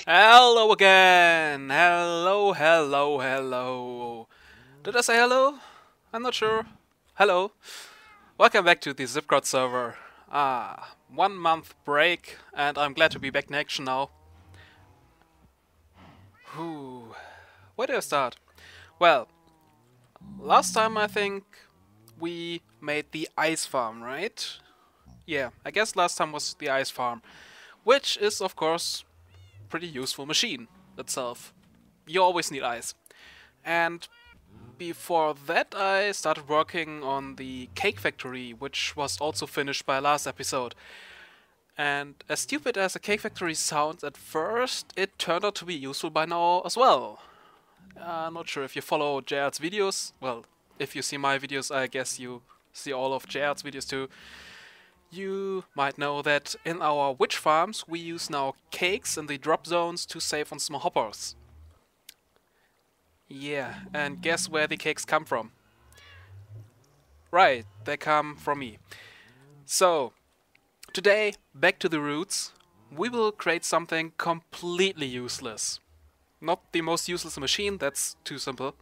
Hello again! Hello. Did I say hello? I'm not sure. Hello. Welcome back to the ZipKrowd server. 1 month break, and I'm glad to be back in action now. Whew. Where do I start? Well, last time I think we made the ice farm, right? Yeah, I guess last time was the ice farm, which is of course pretty useful machine itself. You always need ice. And before that I started working on the cake factory, which was also finished by last episode. And as stupid as a cake factory sounds at first, it turned out to be useful by now as well. I'm not sure if you follow JR's videos. Well, if you see my videos, I guess you see all of JR's videos too. You might know that in our witch farms we use now cakes in the drop zones to save on small hoppers. Yeah, and guess where the cakes come from? Right, they come from me. So, today, back to the roots, we will create something completely useless. Not the most useless machine, that's too simple.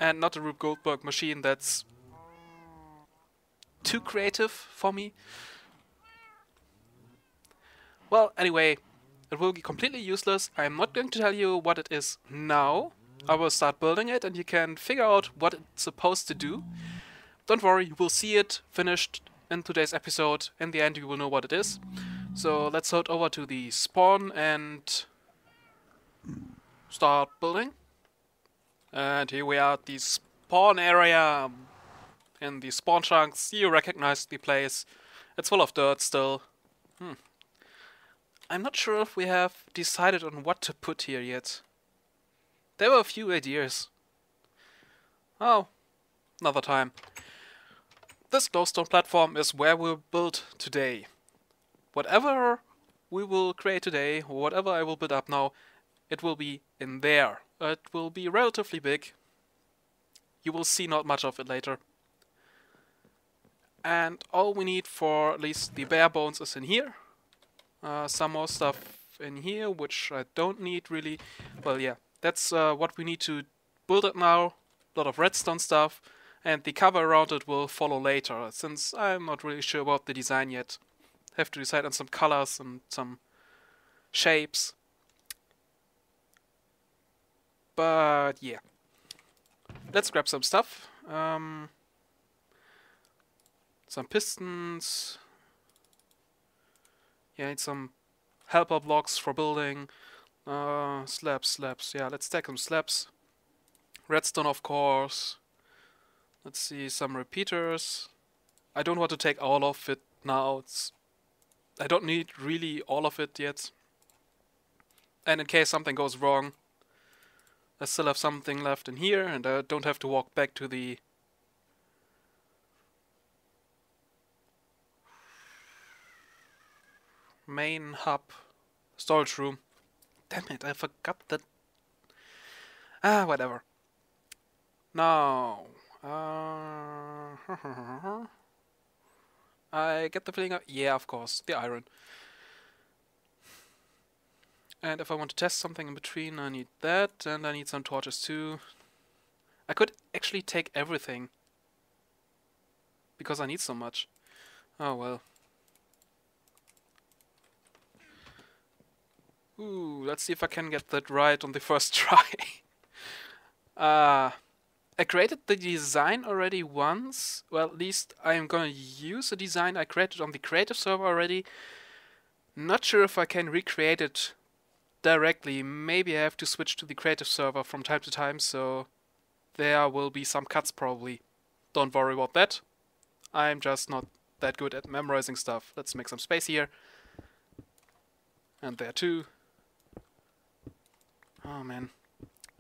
And not the Rube Goldberg machine, that's too creative for me. Well, anyway, it will be completely useless. I'm not going to tell you what it is now. I will start building it and you can figure out what it's supposed to do. Don't worry, you will see it finished in today's episode. In the end, you will know what it is. So let's head over to the spawn and start building. And here we are at the spawn area. In the spawn chunks, you recognize the place. It's full of dirt still. I'm not sure if we have decided on what to put here yet. There were a few ideas. Oh, another time. This glowstone platform is where we'll build today. Whatever we will create today, or whatever I will build up now, it will be in there. It will be relatively big. You will see not much of it later. And all we need for at least the bare bones is in here. Some more stuff in here, which I don't need really. Well, yeah, that's what we need to build it now. A lot of redstone stuff. And the cover around it will follow later, since I'm not really sure about the design yet. Have to decide on some colors and some shapes. But yeah. Let's grab some stuff. Some pistons. Yeah, I need some helper blocks for building. Slabs. Yeah, let's stack some slabs. Redstone, of course. Let's see, some repeaters. I don't want to take all of it now. I don't need really all of it yet. And in case something goes wrong, I still have something left in here, and I don't have to walk back to the main hub storage room. Damn it, I forgot that. Whatever. Now, I get the feeling of, yeah, of course, the iron. And if I want to test something in between, I need that, and I need some torches too. I could actually take everything, because I need so much. Oh well. Ooh, let's see if I can get that right on the first try. I created the design already once. Well, at least I'm gonna use a design I created on the creative server already. Not sure if I can recreate it directly. Maybe I have to switch to the creative server from time to time, so there will be some cuts probably. Don't worry about that. I'm just not that good at memorizing stuff. Let's make some space here. And there too. Oh man.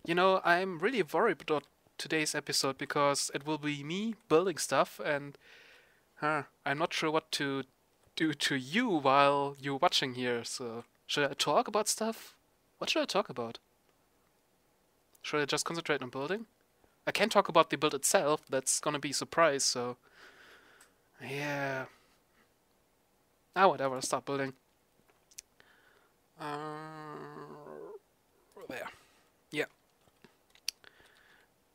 You know, I'm really worried about today's episode because it will be me building stuff and I'm not sure what to do to you while you're watching here, so should I talk about stuff? What should I talk about? Should I just concentrate on building? I can talk about the build itself, that's gonna be a surprise, so yeah. Whatever, I'll start building. There. Yeah.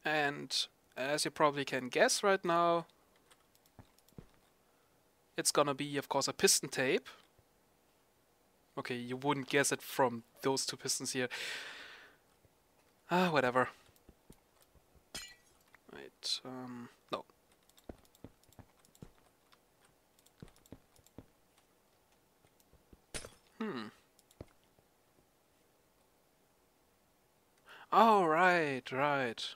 And as you probably can guess right now, it's gonna be, of course, a piston tape. Okay, you wouldn't guess it from those two pistons here. Whatever. Right, no. Oh, right.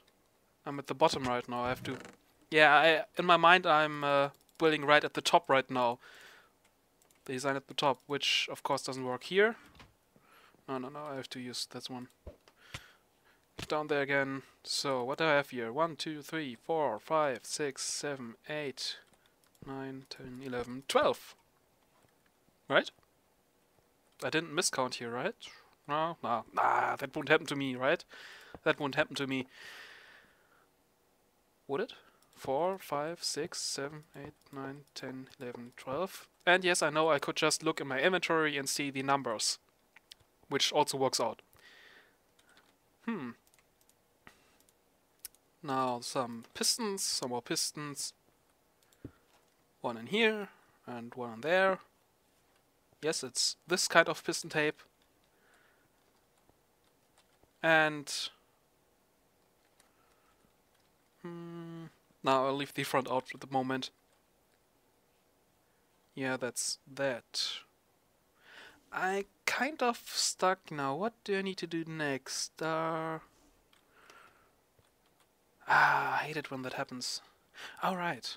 I'm at the bottom right now. I have to... Yeah, in my mind I'm building right at the top right now. The design at the top, which of course doesn't work here. No, I have to use this one. Down there again. So, what do I have here? 1, 2, 3, 4, 5, 6, 7, 8, 9, 10, 11, 12. Right? I didn't miscount here, right? No, that won't happen to me, right? That won't happen to me. Would it? 4, 5, 6, 7, 8, 9, 10, 11, 12. And yes, I know I could just look in my inventory and see the numbers, which also works out. Now some more pistons. One in here and one in there. Yes, it's this kind of piston tape. And now I'll leave the front out at the moment. Yeah, that's that. I kind of stuck now. What do I need to do next? I hate it when that happens. Alright.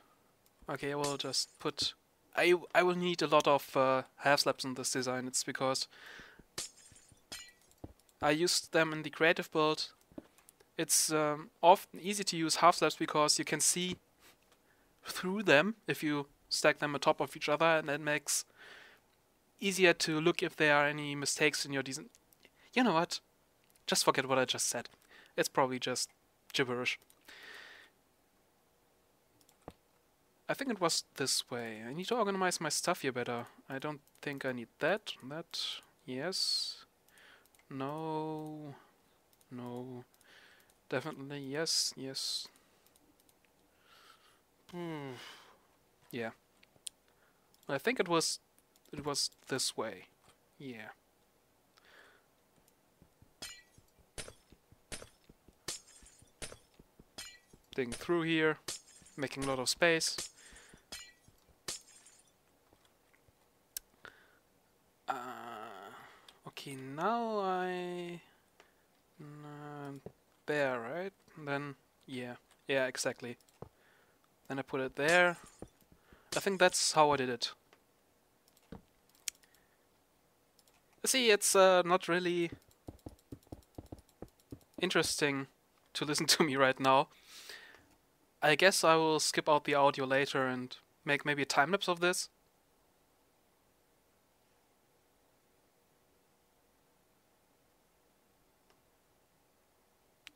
Okay, I will just put... I will need a lot of half slabs in this design. It's because I used them in the creative build. It's often easy to use half slabs because you can see through them if you stack them on top of each other, and it makes easier to look if there are any mistakes in your design. You know what? Just forget what I just said. It's probably just gibberish. I think it was this way. I need to organize my stuff here better. I don't think I need that. That. Yes. No. No. Definitely yes. Yes. Yeah. I think it was this way. Yeah. Digging through here, making a lot of space. Okay, now there, right? And then, yeah, exactly. Then I put it there. I think that's how I did it. See, it's not really interesting to listen to me right now. I guess I will skip out the audio later and make maybe a time-lapse of this.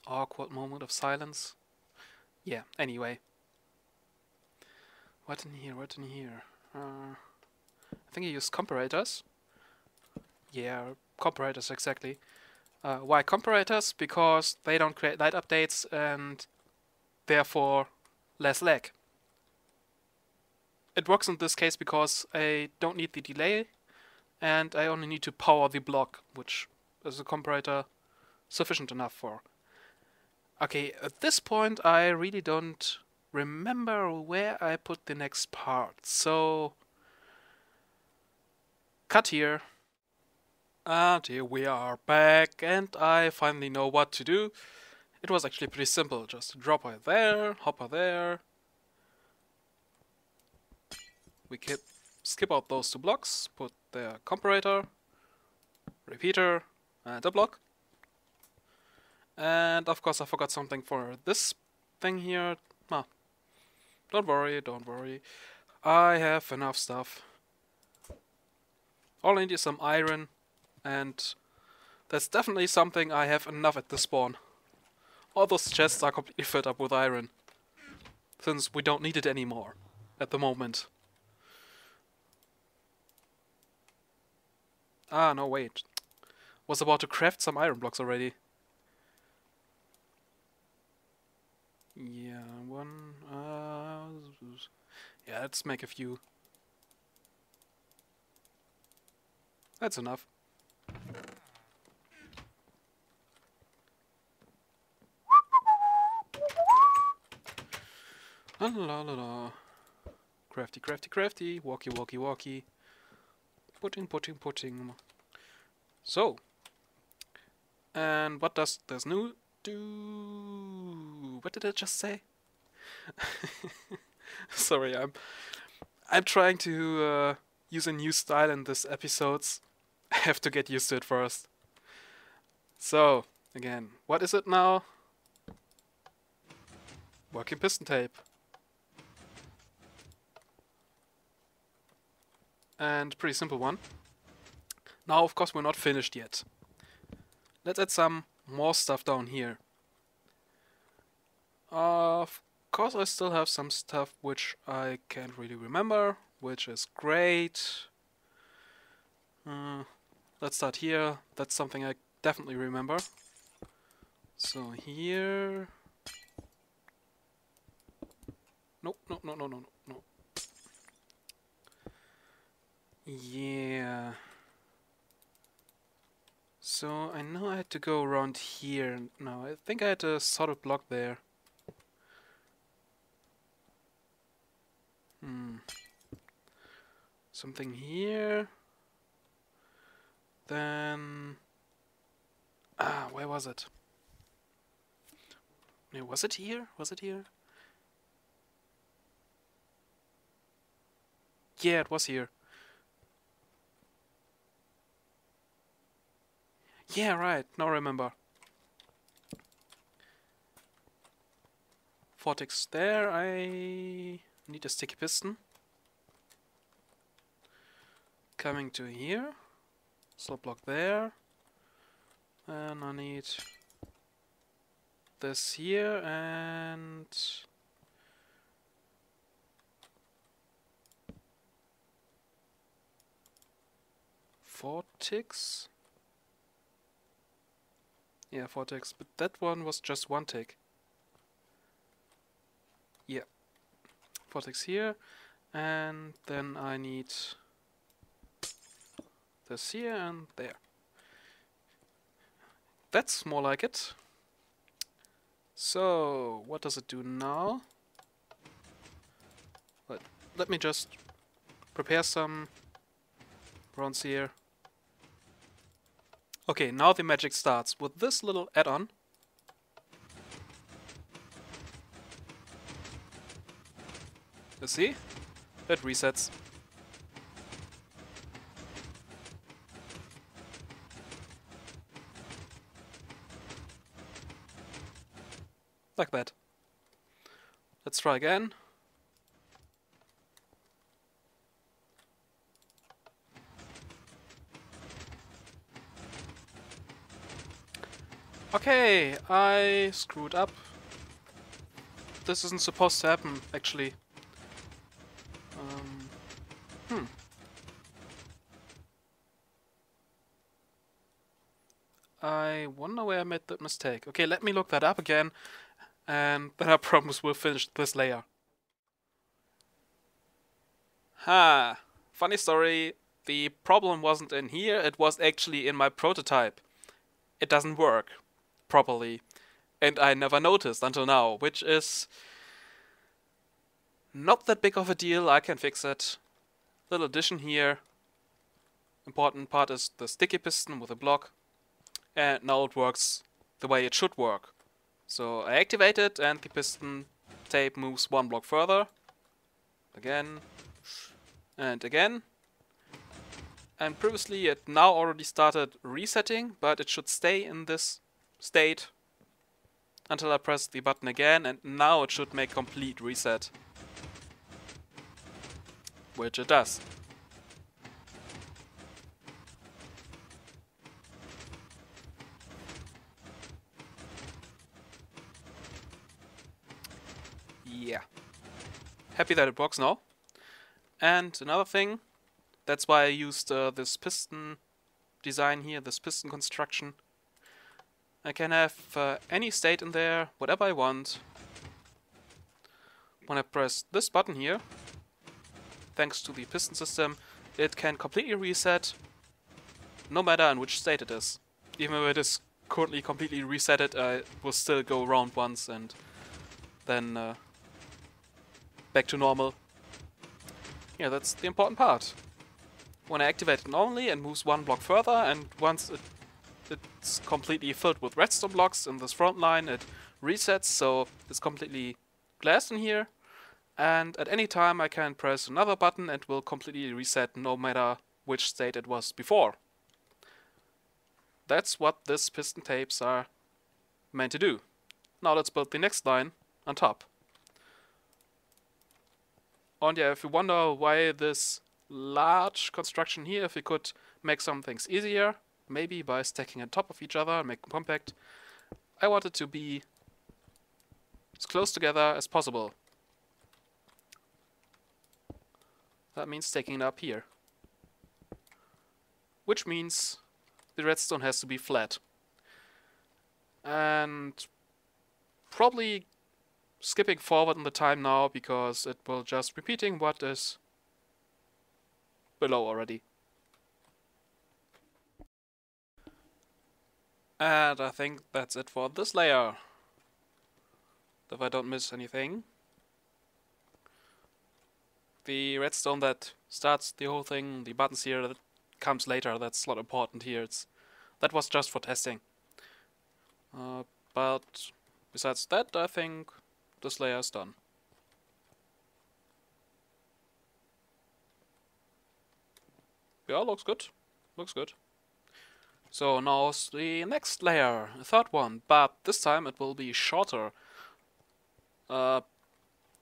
Awkward moment of silence. Yeah, anyway. What in here? I think I used comparators. Yeah, comparators, exactly. Why comparators? Because they don't create light updates and therefore less lag. It works in this case because I don't need the delay and I only need to power the block, which is a comparator sufficient enough for. Okay, at this point I really don't remember where I put the next part, so cut here. And here we are back, and I finally know what to do. It was actually pretty simple, just drop her there, hop her there. We can skip out those two blocks, put the comparator, repeater, and a block. And of course I forgot something for this thing here. Ah, don't worry. I have enough stuff. All I need is some iron, and that's definitely something I have enough at the spawn. All those chests are completely filled up with iron, since we don't need it anymore at the moment. Ah, no, wait. Was about to craft some iron blocks already. Yeah, one. Yeah, let's make a few. That's enough. La la la la. Crafty, crafty, crafty. Walkie, walkie, walkie. Putting, putting, putting. So. And what does this new do? What did I just say? Sorry, I'm trying to use a new style in this episodes. I have to get used to it first. So, again, what is it now? Working piston tape. And pretty simple one. Now, of course, we're not finished yet. Let's add some more stuff down here. Of course, I still have some stuff which I can't really remember, which is great. Let's start here. That's something I definitely remember. So here... No, no, no, no, no, no. Yeah. So I know I had to go around here. No, I think I had a solid block there. Something here. Then... where was it? No, was it here? Was it here? Yeah, it was here. Yeah, right. Now I remember. Vortex there. I need a sticky piston. Coming to here. Slot block there. And I need this here and... Vortex? Yeah, Vortex, but that one was just one tick. Yeah. Vortex here, and then I need this here and there. That's more like it. So, what does it do now? Let me just prepare some bronze here. Okay, now the magic starts with this little add-on. You see? It resets. Like that. Let's try again. Okay, I screwed up. This isn't supposed to happen, actually. I wonder where I made that mistake. Okay, let me look that up again, and then I promise we'll finish this layer. Ha! Funny story, the problem wasn't in here, it was actually in my prototype. It doesn't work properly, and I never noticed until now, which is not that big of a deal. I can fix it. Little addition here. Important part is the sticky piston with a block, and now it works the way it should work. So I activate it and the piston tape moves one block further. Again. And again. And previously it now already started resetting, but it should stay in this state until I press the button again, and now it should make complete reset. Which it does. Yeah. Happy that it works now. And another thing, that's why I used this piston design here, this piston construction. I can have any state in there, whatever I want. When I press this button here, thanks to the piston system, it can completely reset, no matter in which state it is. Even if it is currently completely resetted, I will still go around once and then back to normal. Yeah, that's the important part. When I activate it normally, it moves one block further, and once it's completely filled with redstone blocks in this front line, it resets, so it's completely glass in here. And at any time I can press another button and it will completely reset, no matter which state it was before. That's what these piston tapes are meant to do. Now let's build the next line on top. And yeah, if you wonder why this large construction here, if we could make some things easier, maybe by stacking on top of each other and make them compact, I want it to be as close together as possible. That means stacking it up here. Which means the redstone has to be flat. And probably skipping forward in the time now, because it will just repeating what is below already. And I think that's it for this layer. If I don't miss anything. The redstone that starts the whole thing, the buttons here, that comes later, that's not important here. That was just for testing. But besides that, I think this layer is done. Yeah, looks good. Looks good. So now's the next layer, the third one, but this time it will be shorter.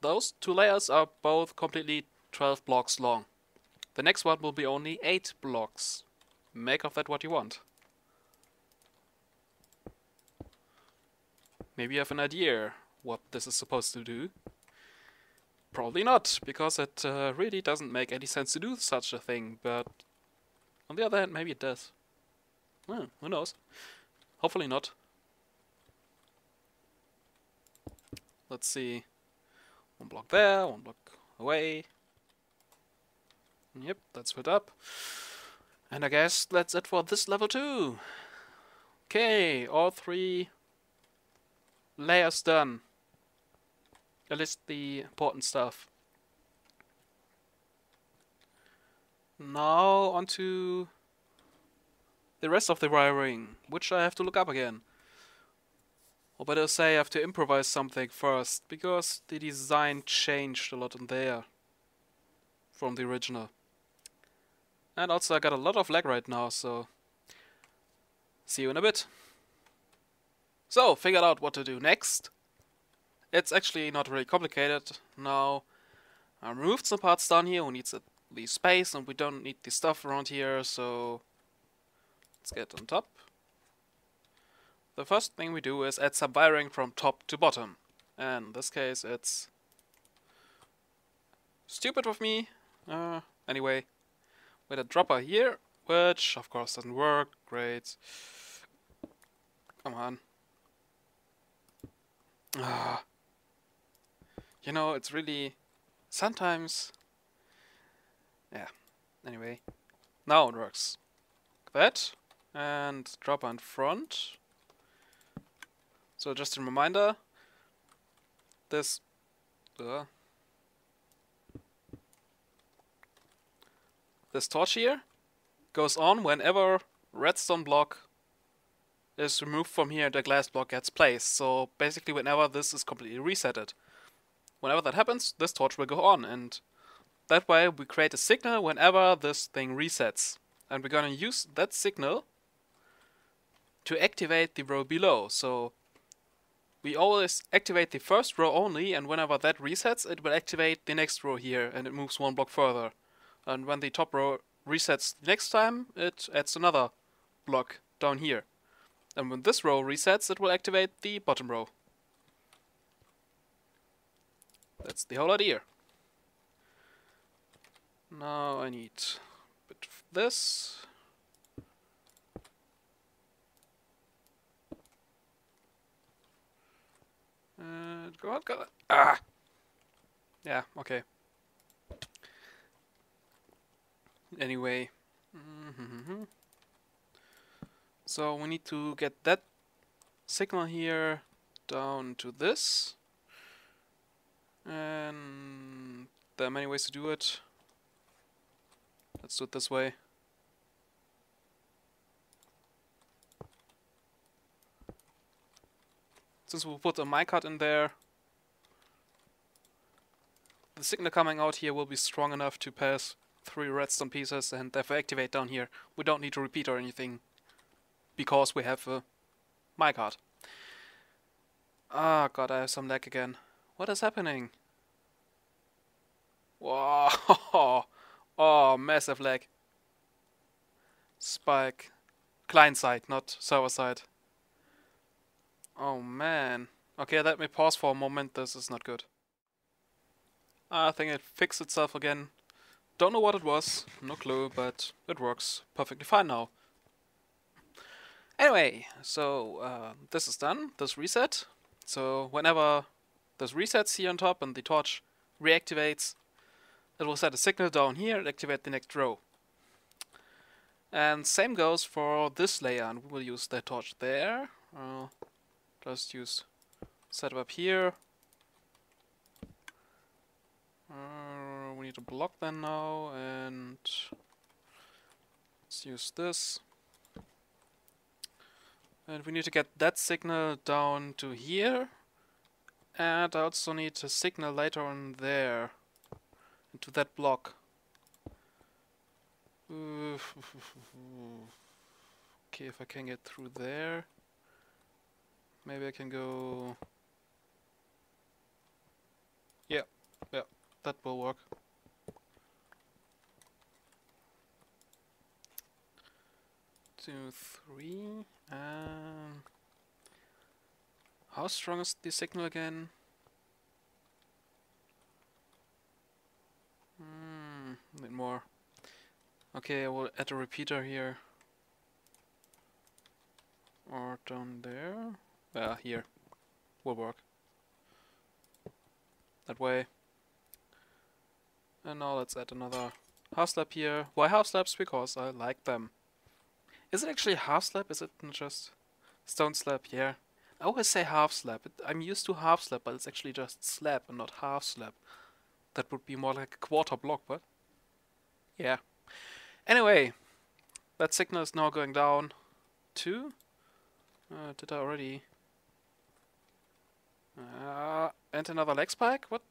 Those two layers are both completely 12 blocks long. The next one will be only 8 blocks. Make of that what you want. Maybe you have an idea what this is supposed to do. Probably not, because it really doesn't make any sense to do such a thing, but on the other hand, maybe it does. Who knows? Hopefully not. Let's see. One block there, one block away. Yep, that's filled up. And I guess that's it for this level too. Okay, all 3 layers done. At least the important stuff. Now onto the rest of the wiring, which I have to look up again. Or better say, I have to improvise something first, because the design changed a lot in there from the original. And also I got a lot of lag right now, so see you in a bit. So, figured out what to do next. It's actually not really complicated. Now, I removed some parts down here who needs the space, and we don't need the stuff around here, so let's get on top. The first thing we do is add some wiring from top to bottom. And in this case it's stupid with me. Anyway, with a dropper here, which of course doesn't work. Great. Come on. You know, it's really sometimes. Yeah. Anyway, now it works. Like that, and dropper in front. So just a reminder, this torch here goes on whenever redstone block is removed from here, the glass block gets placed. So basically whenever this is completely resetted. Whenever that happens, this torch will go on, and that way we create a signal whenever this thing resets. And we're gonna use that signal to activate the row below. So we always activate the first row only, and whenever that resets, it will activate the next row here, and it moves one block further. And when the top row resets the next time, it adds another block down here. And when this row resets, it will activate the bottom row. That's the whole idea. Now I need a bit of this. not gonna... Ah! Yeah, okay. Anyway. So we need to get that signal here down to this. And there are many ways to do it. Let's do it this way. Since we put a minecart in there, the signal coming out here will be strong enough to pass 3 redstone pieces and therefore activate down here. We don't need to repeat or anything because we have a minecart. Ah, god, I have some lag again. What is happening? Whoa! Oh, massive lag. Spike. Client side, not server side. Oh man. Okay, let me pause for a moment. This is not good. I think it fixed itself again. Don't know what it was. No clue, but it works perfectly fine now. Anyway, so this is done. This reset. So whenever this resets here on top and the torch reactivates, it will set a signal down here and activate the next row. And same goes for this layer, and we will use the torch there. Just use setup up here. We need to block that now, and let's use this. And we need to get that signal down to here. And I also need a signal later on there, into that block. Okay, if I can get through there. Maybe I can go... Yeah, that will work. Two, three, how strong is the signal again? A bit more. Okay, I will add a repeater here. Or down there. Here. Will work. That way. And now let's add another half slab here. Why half slabs? Because I like them. Is it actually half slab? Is it just stone slab? Yeah. I always say half slab. I'm used to half slab, but it's actually just slab and not half slab. That would be more like a quarter block, but yeah. Anyway, that signal is now going down to... did I already... and another leg spike? What?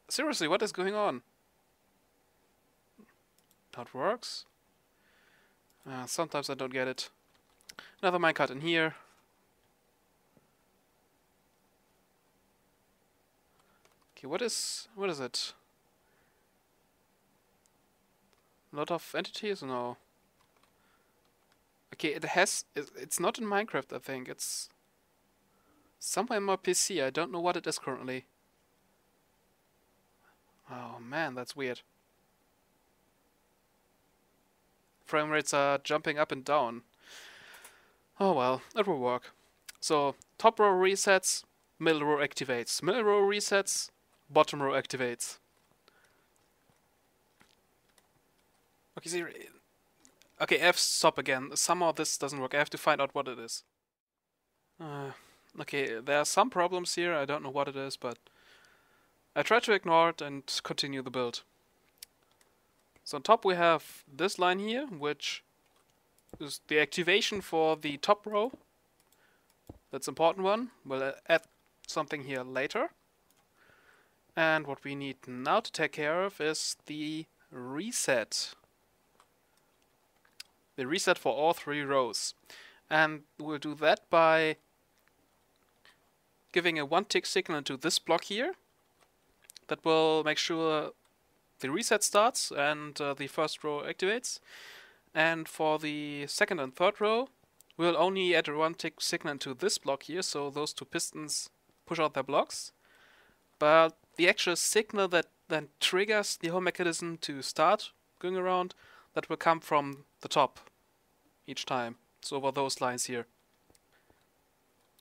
Seriously, what is going on? That works. Sometimes I don't get it. Another minecart in here. Okay, what is it? A lot of entities? No. Okay, it's not in Minecraft, I think. It's somewhere in my PC. I don't know what it is currently. Oh man, that's weird. Frame rates are jumping up and down. Oh well, it will work. So, top row resets, middle row activates. Middle row resets, bottom row activates. Okay, see, okay, F stop again. Somehow this doesn't work. I have to find out what it is. Okay, there are some problems here. I don't know what it is, but I try to ignore it and continue the build. So on top we have this line here, which is the activation for the top row. That's an important one. We'll add something here later. And what we need now to take care of is the reset. The reset for all 3 rows. And we'll do that by giving a 1-tick signal to this block here. That will make sure the reset starts and the first row activates. And for the second and third row, we'll only add a 1-tick signal to this block here, so those 2 pistons push out their blocks. But the actual signal that then triggers the whole mechanism to start going around, that will come from the top each time. So over those lines here.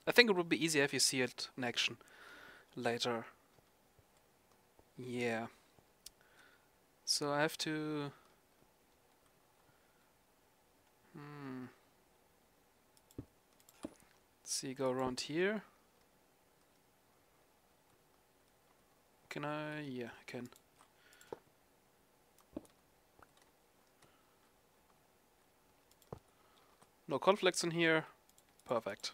I think it would be easier if you see it in action. later. Yeah. So I have to... Let's see, go around here. Can I? Yeah, I can. No conflicts in here. Perfect.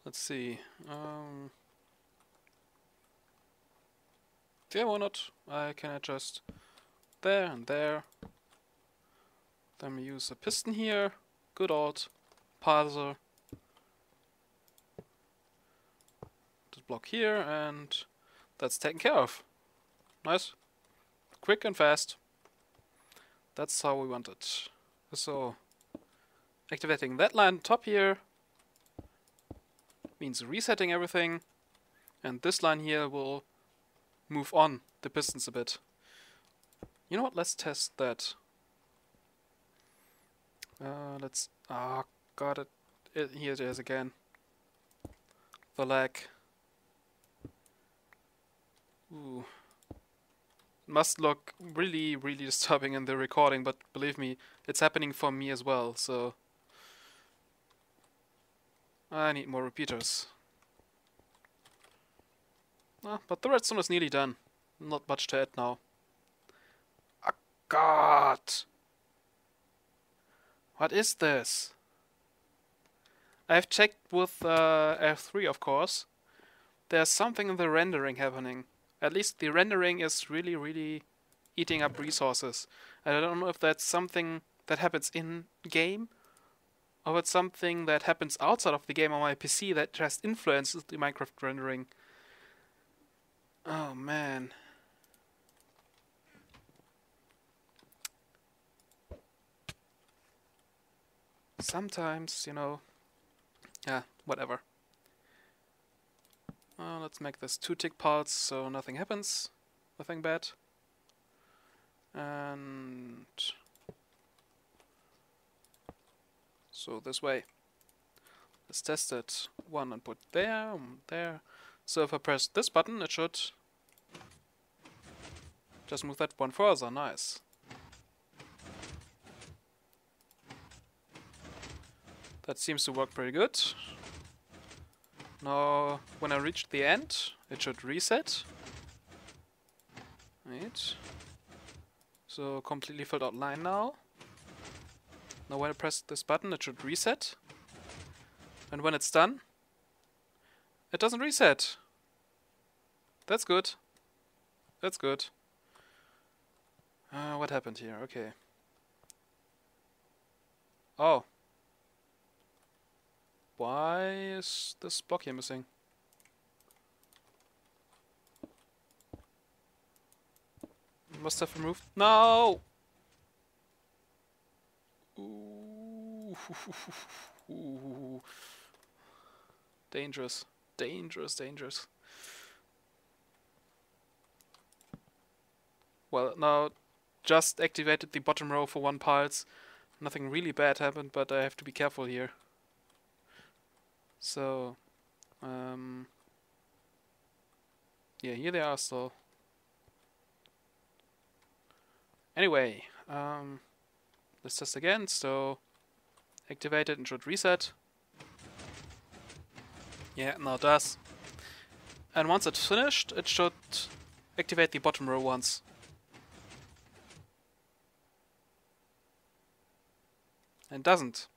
Let's see. Yeah, why not? I can adjust there and there. Then we use a piston here. Good old parser. Just block here, and that's taken care of. Nice. Quick and fast. That's how we want it. So, activating that line top here means resetting everything, and this line here will move on the pistons a bit. You know what? Let's test that. Let's... Ah, got it. Here it is again. The lag. Ooh. Must look really, really disturbing in the recording, but believe me, it's happening for me as well, so... I need more repeaters. But the redstone is nearly done. Not much to add now. Oh, God! What is this? I've checked with F3, of course. There's something in the rendering happening. At least the rendering is really, really eating up resources. I don't know if that's something that happens in-game, or it's something that happens outside of the game on my PC that just influences the Minecraft rendering. Oh, man. Sometimes, you know... Yeah, whatever. Let's make this 2-tick pulse so nothing happens. Nothing bad. And... so this way. Let's test it. One input there, there. So if I press this button, it should just move that one further. Nice. That seems to work pretty good. Now, when I reach the end, it should reset. Right. So, completely filled out line now. Now when I press this button, it should reset. And when it's done, it doesn't reset. That's good. That's good. What happened here? Okay. Oh. Why is this block here missing? Must have removed. No! Ooh. Dangerous. Dangerous, dangerous. Well, now just activated the bottom row for 1 pulse. Nothing really bad happened, but I have to be careful here. So, yeah, here they are still. Anyway, let's test again. So, activate it and should reset. Yeah, now it does. And once it's finished, it should activate the bottom row once. And it doesn't.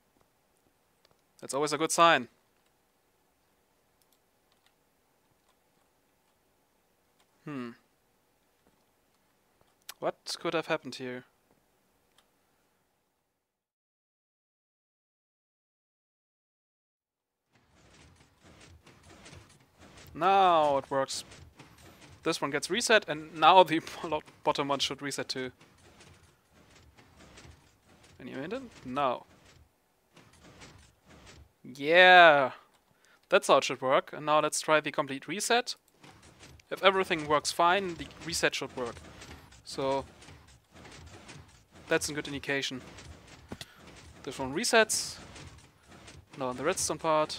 That's always a good sign. What could have happened here? Now it works. This one gets reset, and now the bottom one should reset too. Any minute? No. Yeah! That's how it should work. And now let's try the complete reset. If everything works fine, the reset should work. So, That's a good indication. This one resets. Now on the redstone part.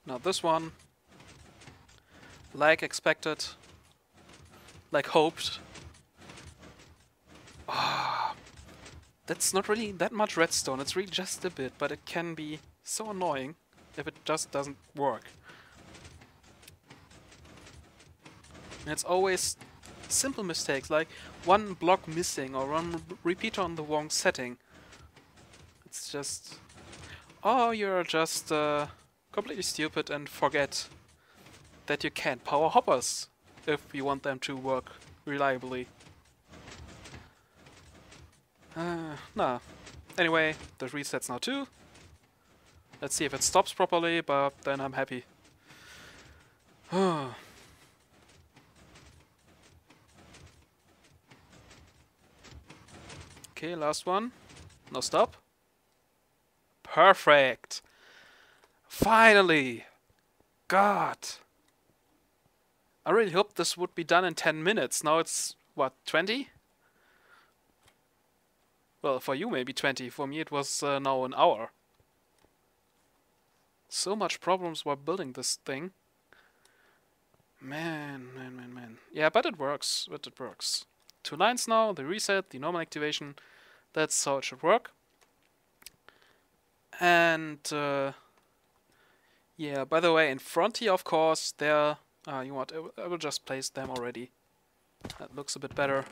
Now this one. Like expected. Like hoped. Ah, that's not really that much redstone. It's really just a bit, but it can be so annoying if it just doesn't work. And it's always simple mistakes, like one block missing or one repeater on the wrong setting. It's just... oh, you're just completely stupid and forget that you can't power hoppers if you want them to work reliably. Nah. Anyway, the resets now too. Let's see if it stops properly, but then I'm happy. Okay, last one. No stop. Perfect! Finally! God! I really hoped this would be done in 10 minutes. Now it's, what, 20? Well, for you maybe 20. For me it was now an hour. So much problems while building this thing. Man. Yeah, but it works. But it works. 2 lines now, the reset, the normal activation. That's how it should work. And yeah, by the way, in front here, of course, there... you know what, I will just place them already. That looks a bit better.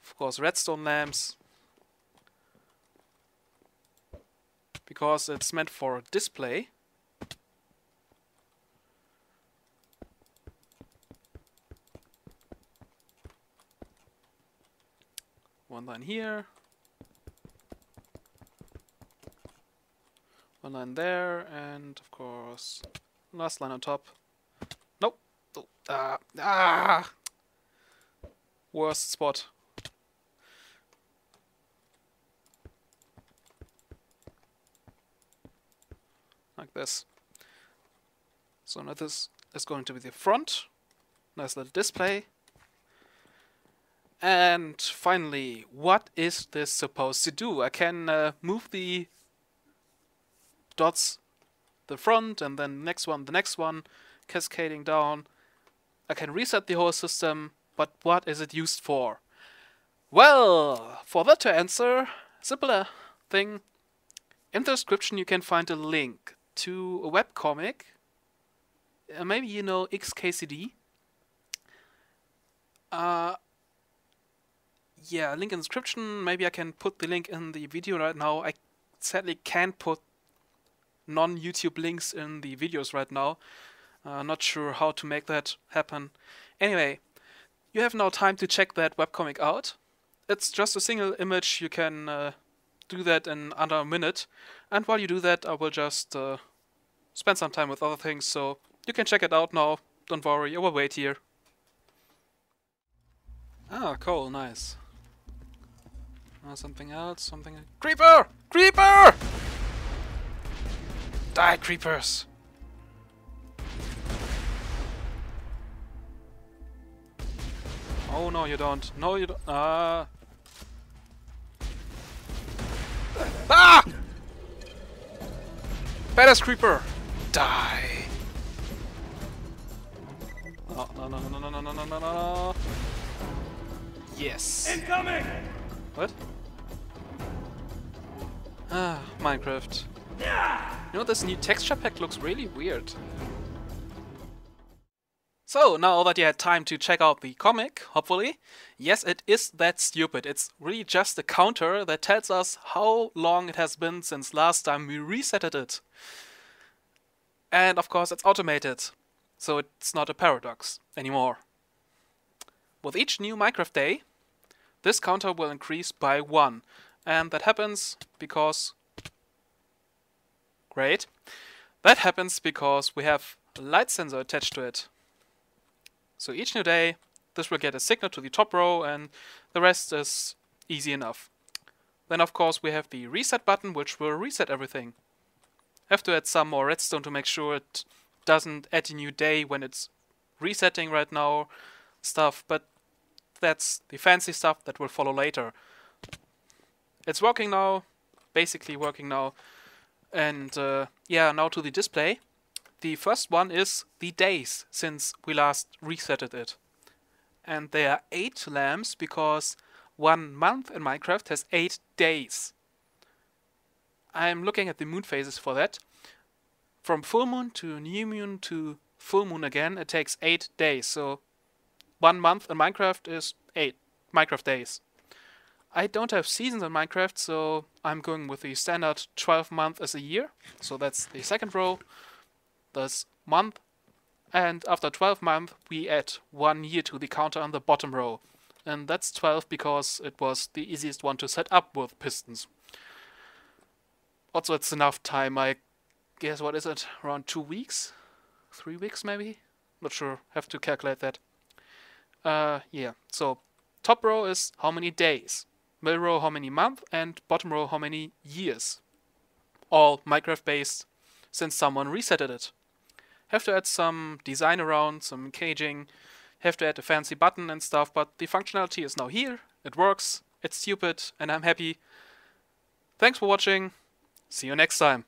Of course, redstone lamps. Because it's meant for display. One line here. One line there, and of course, last line on top. Nope. Oh, worst spot. Like this. So now this is going to be the front. Nice little display. And finally, what is this supposed to do? I can move the dots, the front, and then the next one, cascading down. I can reset the whole system, but what is it used for? Well, for that to answer, simpler thing. In the description you can find a link to a webcomic. Maybe you know XKCD. Yeah, link in the description. Maybe I can put the link in the video right now. I sadly can't put non-YouTube links in the videos right now. Not sure how to make that happen. Anyway, you have now time to check that webcomic out. It's just a single image. You can do that in under a minute. And while you do that, I will just spend some time with other things. So you can check it out now. Don't worry, I will wait here. Ah, cool, nice. Something else, something... Creeper! Creeper! Die, creepers! Oh, no, you don't. No, you don't. Ah! Badass creeper! Die! Oh, no. Yes! Incoming! What? Ah, Minecraft. You know, this new texture pack looks really weird. So, now that you had time to check out the comic, hopefully, yes, it is that stupid. It's really just a counter that tells us how long it has been since last time we resetted it. And of course, it's automated, so it's not a paradox anymore. With each new Minecraft day, this counter will increase by 1. And that happens because... Great. That happens because we have a light sensor attached to it. So each new day, this will get a signal to the top row, and the rest is easy enough. Then of course we have the reset button, which will reset everything. Have to add some more redstone to make sure it doesn't add a new day when it's resetting right now stuff, but that's the fancy stuff that will follow later. It's working now, basically working now. And yeah, now to the display. The first one is the days since we last resetted it. And there are 8 lamps because 1 month in Minecraft has 8 days. I'm looking at the moon phases for that. From full moon to new moon to full moon again, it takes 8 days. So 1 month in Minecraft is 8 Minecraft days. I don't have seasons in Minecraft, so I'm going with the standard 12 month as a year. So that's the second row. That's month. And after 12 months, we add 1 year to the counter on the bottom row. And that's 12 because it was the easiest one to set up with pistons. Also, it's enough time. I guess, what is it? Around 2 weeks? 3 weeks maybe? Not sure. Have to calculate that. Yeah. So top row is how many days. Middle row how many months. And bottom row how many years. All Minecraft based since someone resetted it. Have to add some design around, some caging. Have to add a fancy button and stuff, but the functionality is now here. It works. It's stupid and I'm happy. Thanks for watching. See you next time.